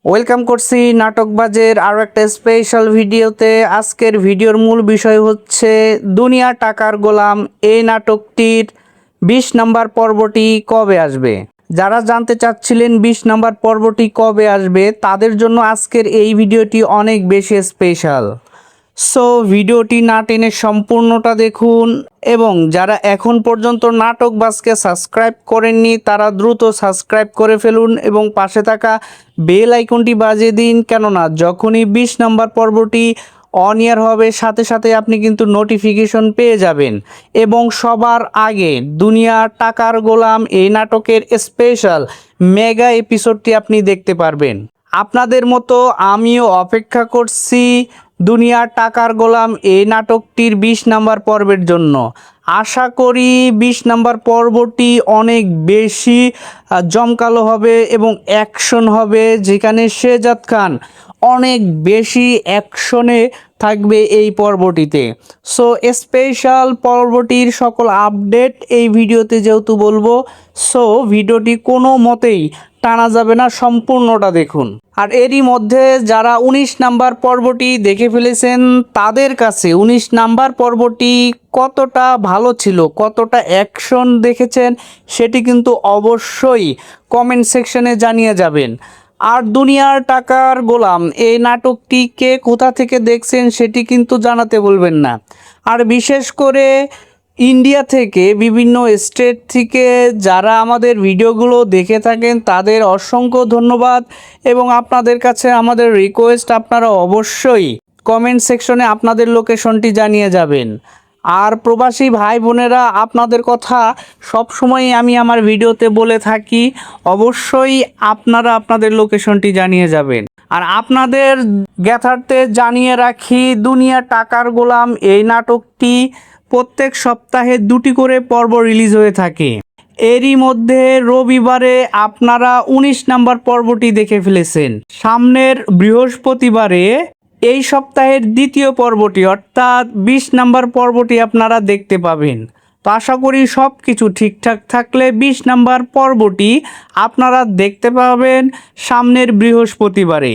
Welcome করছি নাটকবাজের আরও একটা স্পেশাল ভিডিওতে। আজকের ভিডিওর মূল বিষয় হচ্ছে দুনিয়া টাকার গোলাম এই নাটকটির 20 নম্বর পর্বটি কবে আসবে। যারা জানতে চাচ্ছিলেন 20 নম্বর পর্বটি কবে আসবে তাদের জন্য আজকের এই ভিডিওটি অনেক বেশি স্পেশাল। সো ভিডিওটি না টেনে সম্পূর্ণটা দেখুন এবং যারা এখন পর্যন্ত নাটকবাজকে সাবস্ক্রাইব করেননি তারা দ্রুত সাবস্ক্রাইব করে ফেলুন এবং পাশে থাকা বেল আইকনটি বাজিয়ে দিন, কেননা যখনই 20 নম্বর পর্বটি অন এয়ার হবে সাথে সাথে আপনি কিন্তু নোটিফিকেশন পেয়ে যাবেন এবং সবার আগে দুনিয়া টাকার গোলাম এই নাটকের স্পেশাল মেগা এপিসোডটি আপনি দেখতে পারবেন। আপনাদের মতো আমিও অপেক্ষা করছি দুনিয়া টাকার গোলাম এই নাটকটির 20 নম্বর পর্বের জন্য। আশা করি 20 নম্বর পর্বটি অনেক বেশি জমকালো হবে এবং অ্যাকশন হবে, যেখানে শেহজাদ খান অনেক বেশি অ্যাকশনে থাকবে এই পর্বটিতে। সো স্পেশাল পর্বটির সকল আপডেট এই ভিডিওতে যেহেতু বলবো, সো ভিডিওটি কোনো মতেই টানা যাবে না, সম্পূর্ণটা দেখুন। আর এরই মধ্যে যারা 19 নাম্বার পর্বটি দেখে ফেলেছেন তাদের কাছে 19 নাম্বার পর্বটি কতটা ভালো ছিল, কতটা অ্যাকশন দেখেছেন সেটি কিন্তু অবশ্যই কমেন্ট সেকশনে জানিয়ে যাবেন। আর দুনিয়ার টাকার গোলাম এই নাটকটি কে কোথা থেকে দেখছেন সেটি কিন্তু জানাতে বলবেন না। আর বিশেষ করে ইন্ডিয়া থেকে বিভিন্ন স্টেট থেকে যারা আমাদের ভিডিওগুলো দেখে থাকেন তাদের অসংখ্য ধন্যবাদ এবং আপনাদের কাছে আমাদের রিকোয়েস্ট, আপনারা অবশ্যই কমেন্ট সেকশনে আপনাদের লোকেশনটি জানিয়ে যাবেন। আর প্রবাসী ভাই বোনেরা, আপনাদের কথা সবসময় আমি আমার ভিডিওতে বলে থাকি, অবশ্যই আপনারা আপনাদের লোকেশনটি জানিয়ে যাবেন। আর আপনাদের জ্ঞাতার্থে জানিয়ে রাখি, দুনিয়া টাকার গোলাম এই নাটকটি প্রত্যেক সপ্তাহে 2টি করে পর্ব রিলিজ হয়ে থাকে। এরই মধ্যে রবিবারে আপনারা 19 নম্বর পর্বটি দেখে ফেলেছেন। সামনের বৃহস্পতিবারে এই সপ্তাহের দ্বিতীয় পর্বটি অর্থাৎ 20 নম্বর পর্বটি আপনারা দেখতে পাবেন। তো আশা করি সব কিছু ঠিকঠাক থাকলে 20 নম্বর পর্বটি আপনারা দেখতে পাবেন সামনের বৃহস্পতিবারে।